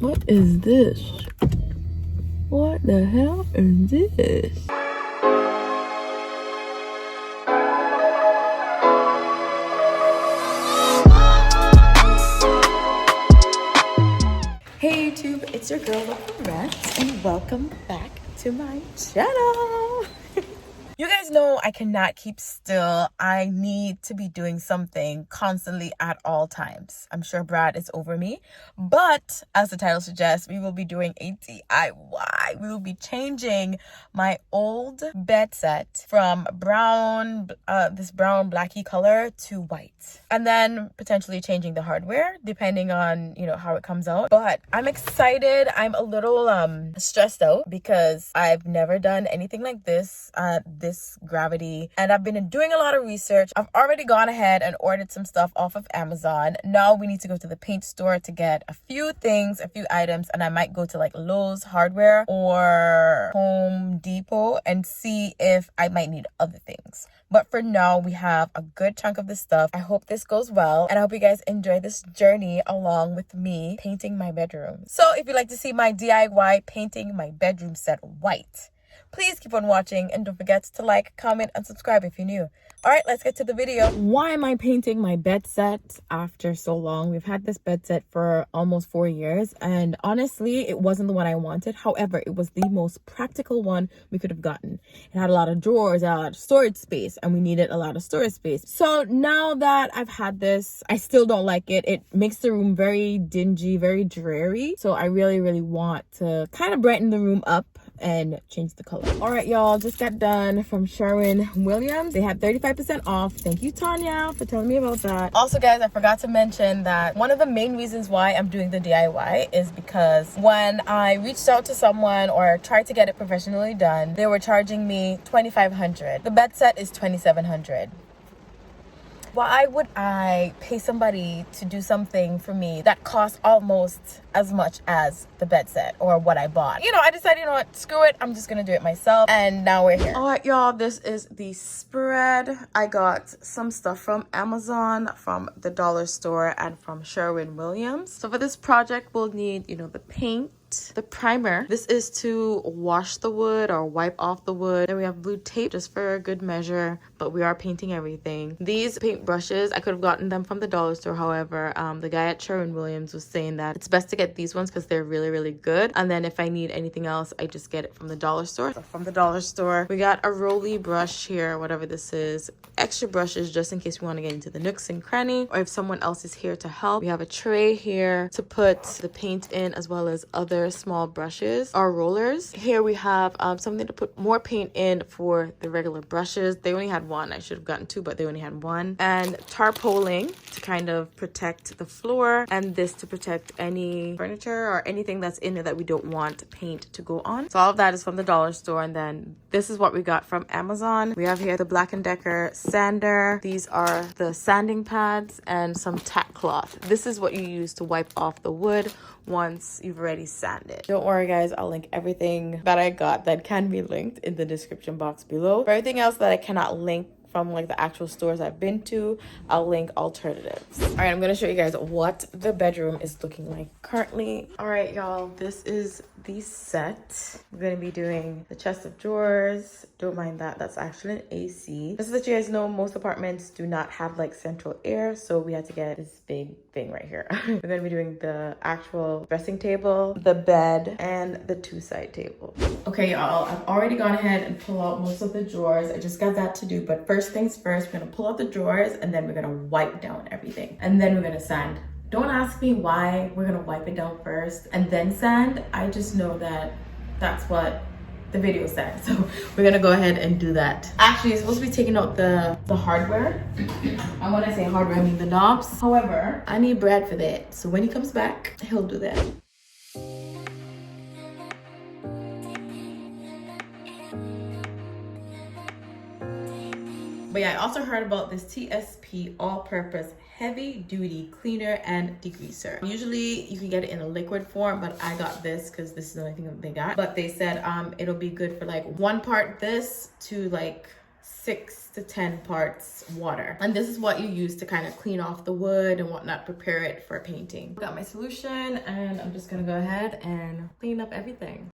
What is this? What the hell is this? Hey YouTube, it's your girl Loaferette and welcome back to my channel. You guys know I cannot keep still. I need to be doing something constantly at all times. I'm sure Brad is over me, but as the title suggests, we will be doing a DIY. We will be changing my old bed set from brown, this brown blacky color to white, and then potentially changing the hardware depending on, you know, how it comes out. But I'm excited. I'm a little stressed out because I've never done anything like this gravity, and I've been doing a lot of research. I've already gone ahead and ordered some stuff off of Amazon. Now we need to go to the paint store to get a few things, a few items, and I might go to like Lowe's Hardware or Home Depot and see if I might need other things. But for now, we have a good chunk of this stuff. I hope this goes well, and I hope you guys enjoy this journey along with me painting my bedroom. So if you'd like to see my DIY painting my bedroom set white, please keep on watching and don't forget to like, comment, and subscribe if you're new. All right, let's get to the video. Why am I painting my bed set after so long? We've had this bed set for almost 4 years, and honestly, it wasn't the one I wanted. However, it was the most practical one we could have gotten. It had a lot of drawers, a lot of storage space, and we needed a lot of storage space. So now that I've had this, I still don't like it. It makes the room very dingy, very dreary. So I really, really want to kind of brighten the room up and change the color. All right, y'all, just got done from Sherwin-Williams. They had 35% off. Thank you, Tanya, for telling me about that. Also, guys, I forgot to mention that one of the main reasons why I'm doing the DIY is because when I reached out to someone or tried to get it professionally done, they were charging me $2,500. The bed set is $2,700. Why would I pay somebody to do something for me that costs almost as much as the bed set or what I bought? You know, I decided, you know what, screw it. I'm just gonna do it myself. And now we're here. All right, y'all, this is the spread. I got some stuff from Amazon, from the dollar store, and from Sherwin-Williams. So for this project, we'll need, you know, the paint, the primer. This is to wash the wood or wipe off the wood. Then we have blue tape just for good measure, but we are painting everything. These paint brushes, I could have gotten them from the dollar store. However, the guy at Sherwin-Williams was saying that it's best to get these ones because they're really, really good. And then if I need anything else, I just get it from the dollar store. So from the dollar store, we got a rolly brush here, whatever this is. Extra brushes just in case we want to get into the nooks and cranny, or if someone else is here to help. We have a tray here to put the paint in, as well as other small brushes or rollers. Here we have something to put more paint in for the regular brushes. They only had one. I should have gotten two, but they only had one. And tarpaulin to kind of protect the floor, and this to protect any furniture or anything that's in there that we don't want paint to go on. So all of that is from the dollar store. And then this is what we got from Amazon. We have here the Black & Decker sander. These are the sanding pads and some tack cloth. This is what you use to wipe off the wood once you've already sanded. Don't worry, guys, I'll link everything that I got that can be linked in the description box below. For everything else that I cannot link from like the actual stores I've been to, I'll link alternatives. All right, I'm gonna show you guys what the bedroom is looking like currently. All right, y'all, this is the set. We're gonna be doing the chest of drawers. Don't mind that, that's actually an AC. Just so that you guys know, most apartments do not have like central air, so we had to get this big thing right here. We're gonna be doing the actual dressing table, the bed, and the two side tables. Okay, y'all, I've already gone ahead and pulled out most of the drawers. I just got that to do, but first things first, we're gonna pull out the drawers and then we're gonna wipe down everything. And then we're gonna sand. Don't ask me why we're gonna wipe it down first and then sand. I just know that that's what the video said. So we're gonna go ahead and do that. Actually, it's supposed to be taking out the hardware. And when I say hardware, I mean the knobs. However, I need Brad for that. So when he comes back, he'll do that. But yeah, I also heard about this TSP all-purpose heavy duty cleaner and degreaser. Usually you can get it in a liquid form, but I got this because this is the only thing that they got. But they said it'll be good for like 1 part this to like 6 to 10 parts water. And this is what you use to kind of clean off the wood and whatnot, prepare it for painting. Got my solution, and I'm just gonna go ahead and clean up everything.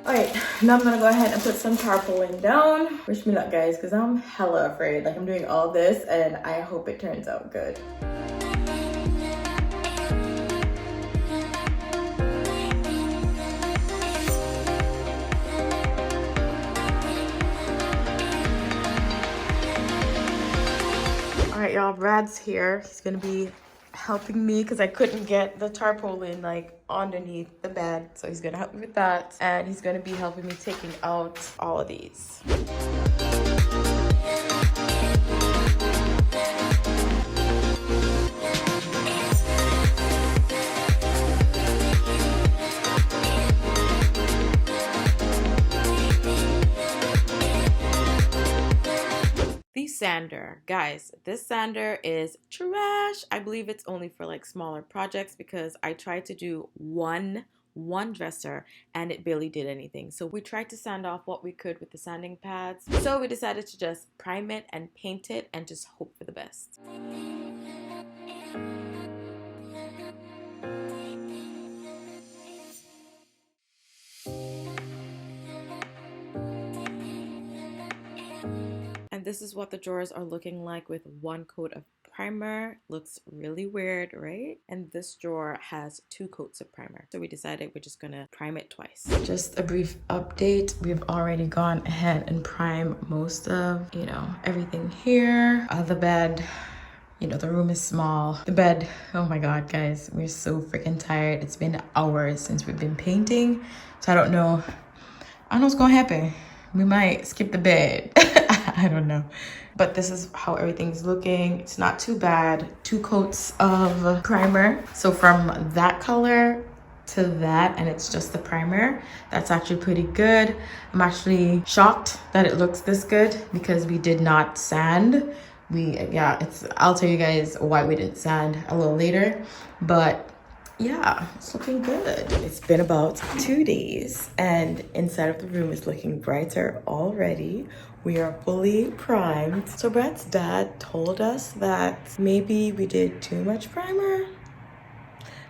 Alright, now I'm gonna go ahead and put some tarpaulin down. Wish me luck, guys, because I'm hella afraid. Like, I'm doing all this and I hope it turns out good. Alright, y'all, Brad's here. He's gonna be helping me because I couldn't get the tarpaulin like underneath the bed, so he's gonna help me with that, and he's gonna be helping me taking out all of these. Sander, guys, this sander is trash. I believe it's only for like smaller projects because I tried to do one dresser and it barely did anything. So we tried to sand off what we could with the sanding pads. So we decided to just prime it and paint it and just hope for the best. And this is what the drawers are looking like with one coat of primer. Looks really weird, right? And this drawer has 2 coats of primer. So we decided we're just gonna prime it twice. Just a brief update. We've already gone ahead and primed most of, everything here. The bed, the room is small. The bed, oh my God, guys, we're so freaking tired. It's been hours since we've been painting. So I don't know what's gonna happen. We might skip the bed. I don't know. But this is how everything's looking. It's not too bad. 2 coats of primer. So from that color to that, and it's just the primer, that's actually pretty good. I'm actually shocked that it looks this good because we did not sand. I'll tell you guys why we didn't sand a little later. But yeah, it's looking good. It's been about 2 days and inside of the room is looking brighter already. We are fully primed. So Brad's dad told us that maybe we did too much primer.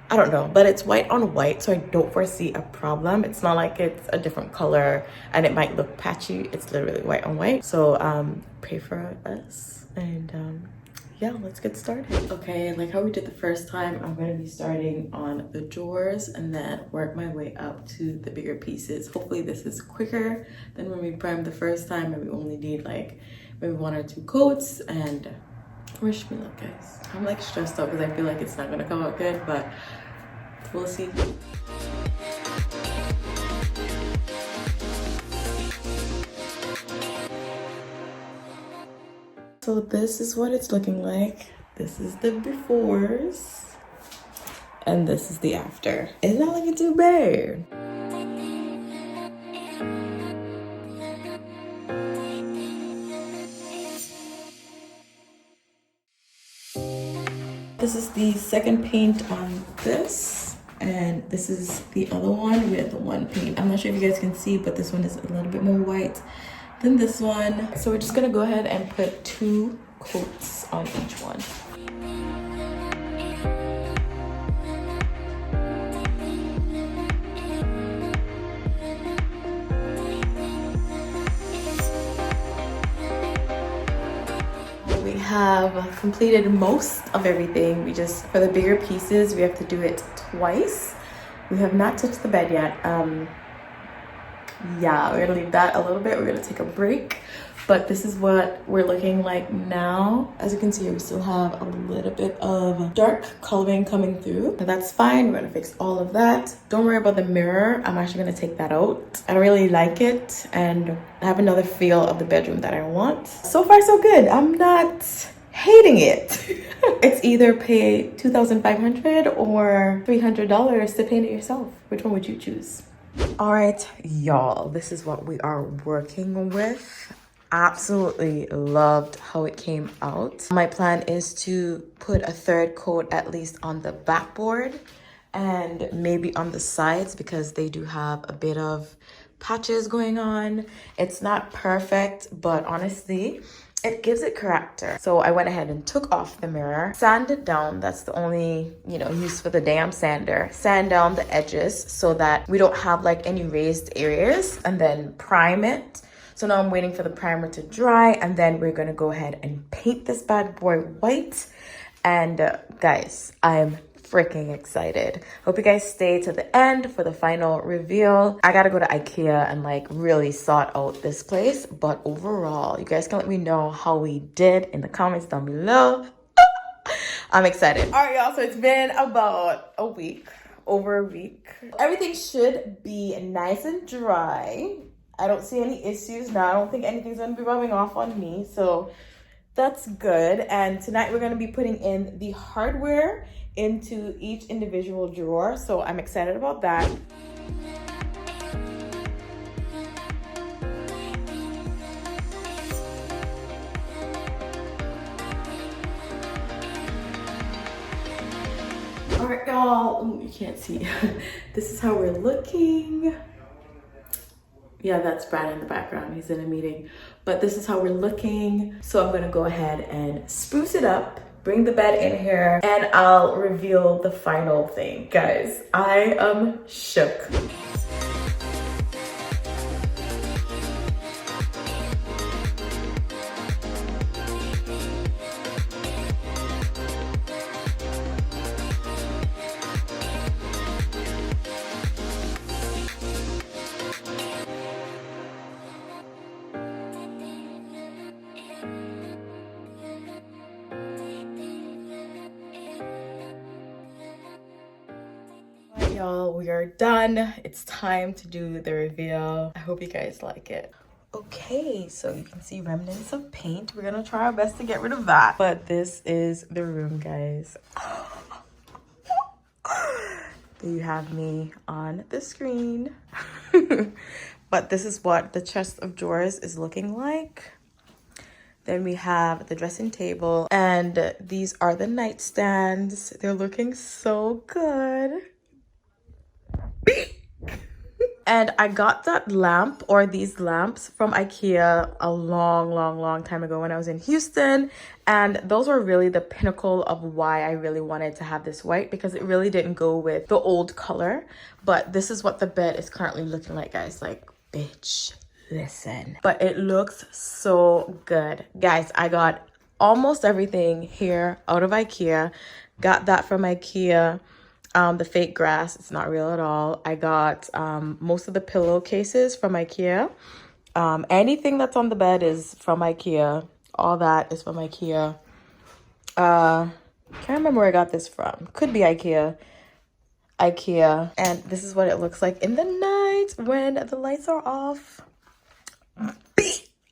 I don't know, but it's white on white, so I don't foresee a problem. It's not like it's a different color and it might look patchy. It's literally white on white. So pray for us, and yeah, let's get started. Okay, like how we did the first time, I'm gonna be starting on the drawers and then work my way up to the bigger pieces. Hopefully this is quicker than when we primed the first time and we only need like maybe 1 or 2 coats. And wish me luck, guys. I'm like stressed out because I feel like it's not gonna come out good, but we'll see. So this is what it's looking like. This is the befores and this is the after. It's not looking too bad. This is the second paint on this, and this is the other one with 1 paint. I'm not sure if you guys can see, but this one is a little bit more white than this one. So we're just gonna go ahead and put 2 coats on each one. We have completed most of everything. For the bigger pieces, we have to do it twice. We have not touched the bed yet. Yeah, we're gonna leave that a little bit. We're gonna take a break, but this is what we're looking like now. As you can see, we still have a little bit of dark coloring coming through, but that's fine. We're gonna fix all of that. Don't worry about the mirror. I'm actually gonna take that out. I don't really like it, and I have another feel of the bedroom that I want. So far, so good. I'm not hating it. It's either pay $2,500 or $300 to paint it yourself. Which one would you choose? All right, y'all, this is what we are working with. Absolutely loved how it came out. My plan is to put a third coat at least on the backboard and maybe on the sides because they do have a bit of patches going on. It's not perfect, but honestly, it gives it character. So I went ahead and took off the mirror, sanded down. That's the only, use for the damn sander. Sand down the edges so that we don't have like any raised areas, and then prime it. So now I'm waiting for the primer to dry, and then we're gonna go ahead and paint this bad boy white. And guys, I'm freaking excited. Hope you guys stay to the end for the final reveal. I gotta go to IKEA and like really sort out this place, but overall, you guys can let me know how we did in the comments down below. I'm excited. All right, y'all, so it's been about a week, over a week. Everything should be nice and dry. I don't see any issues now. I don't think anything's gonna be rubbing off on me, so that's good. And tonight we're gonna be putting in the hardware into each individual drawer, so I'm excited about that. All right, y'all. Ooh, you can't see. This is how we're looking. Yeah, that's Brad in the background. He's in a meeting. But this is how we're looking. So I'm gonna go ahead and spruce it up, bring the bed in here, and I'll reveal the final thing. Guys, I am shook. Y'all, we are done. It's time to do the reveal. I hope you guys like it. Okay, so you can see remnants of paint. We're gonna try our best to get rid of that. But this is the room, guys. There you have me on the screen. But this is what the chest of drawers is looking like. Then we have the dressing table, and these are the nightstands. They're looking so good. And I got that lamp, or these lamps, from IKEA a long time ago when I was in Houston. And those were really the pinnacle of why I really wanted to have this white, because it really didn't go with the old color. But this is what the bed is currently looking like, guys. Like, bitch, listen. But it looks so good. Guys, I got almost everything here out of IKEA. Got that from IKEA. The fake grass, it's not real at all. I got most of the pillowcases from IKEA. Anything that's on the bed is from IKEA. All that is from IKEA. Can't remember where I got this from. Could be IKEA. And this is what it looks like in the night when the lights are off.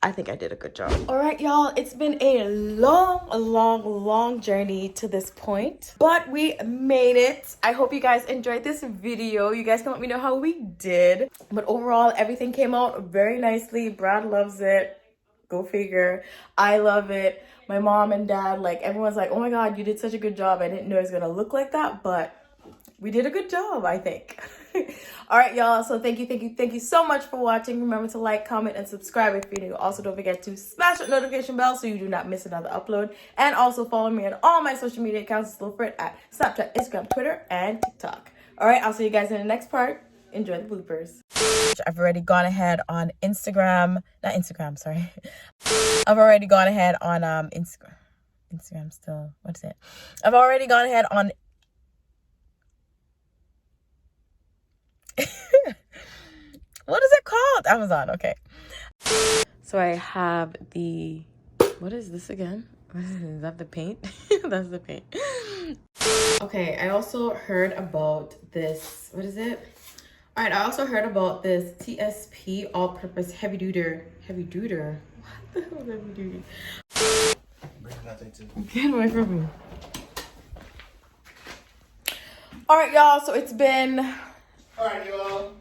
I think I did a good job. All right, y'all, it's been a long journey to this point, but we made it. I hope you guys enjoyed this video. You guys can let me know how we did. But overall, everything came out very nicely. Brad loves it. Go figure. I love it. My mom and dad, like, everyone's like, oh my God, you did such a good job. I didn't know it was gonna look like that, but we did a good job, I think. All right, y'all, so thank you so much for watching. Remember to like, comment, and subscribe if you're new. Also, don't forget to smash that notification bell so you do not miss another upload. And also follow me on all my social media accounts, Loaferette, at Snapchat, Instagram, Twitter, and TikTok. All right, I'll see you guys in the next part. Enjoy the bloopers. I've already gone ahead on Instagram, not Instagram, sorry. I've already gone ahead on Instagram still, what is it? I've already gone ahead on what is it called? Amazon, okay. So I have the, what is this again? Is that the paint? That's the paint. Okay, I also heard about this, what is it? All right, I also heard about this TSP all-purpose heavy duty. What the hell is heavy duty? Get away from me. All right, y'all, so it's been... All right, y'all.